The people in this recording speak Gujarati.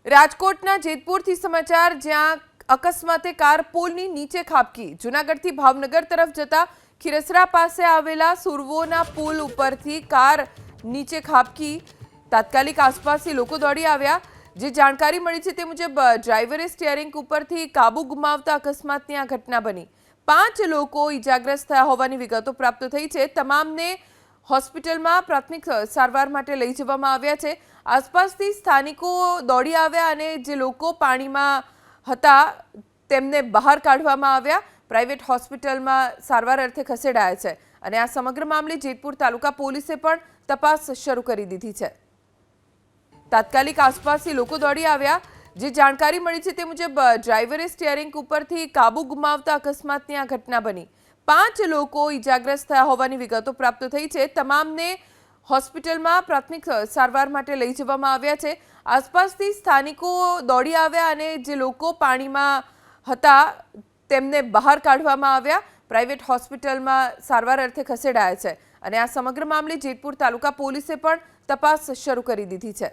રાજકોટના જેતપુરથી સમાચાર જ્યાં અકસ્માતે કાર પુલની નીચે ખાબકી। જૂનાગઢથી ભાવનગર તરફ જતા ખીરસરા પાસે આવેલા સુરવોના પુલ ઉપરથી કાર નીચે ખાબકી। તાત્કાલિક આસપાસથી લોકો દોડી આવ્યા। જે જાણકારી મળી છે તે મુજબ ડ્રાઈવરે સ્ટીયરિંગ ઉપરથી કાબુ ગુમાવતા અકસ્માતની આ ઘટના બની। 5 લોકો ઈજાગ્રસ્ત થયા હોવાની વિગતો પ્રાપ્ત થઈ છે। તમામને હોસ્પિટલમાં પ્રાથમિક સારવાર માટે લઈ જવામાં આવ્યા છે। આસપાસથી સ્થાનિકો દોડી આવ્યા અને જે લોકો પાણીમાં હતા તેમને બહાર કાઢવામાં આવ્યા। પ્રાઇવેટ હોસ્પિટલમાં સારવાર અર્થે ખસેડાયા છે અને આ સમગ્ર મામલે જેતપુર તાલુકા પોલીસે પણ તપાસ શરૂ કરી દીધી છે। તાત્કાલિક આસપાસથી લોકો દોડી આવ્યા। જે જાણકારી મળી છે તે મુજબ ડ્રાઈવરે સ્ટીયરિંગ ઉપરથી કાબુ ગુમાવતા અકસ્માતની આ ઘટના બની। 5 લોકો ઈજાગ્રસ્ત થયા હોવાની વિગતો પ્રાપ્ત થઈ છે। તમામને હોસ્પિટલમાં પ્રાથમિક સારવાર માટે લઈ જવામાં આવ્યા છે। આસપાસથી સ્થાનિકો દોડી આવ્યા અને જે લોકો પાણીમાં હતા તેમને બહાર કાઢવામાં આવ્યા। પ્રાઇવેટ હોસ્પિટલમાં સારવાર અર્થે ખસેડાયા છે અને આ સમગ્ર મામલે જેતપુર તાલુકા પોલીસે પણ તપાસ શરૂ કરી દીધી છે।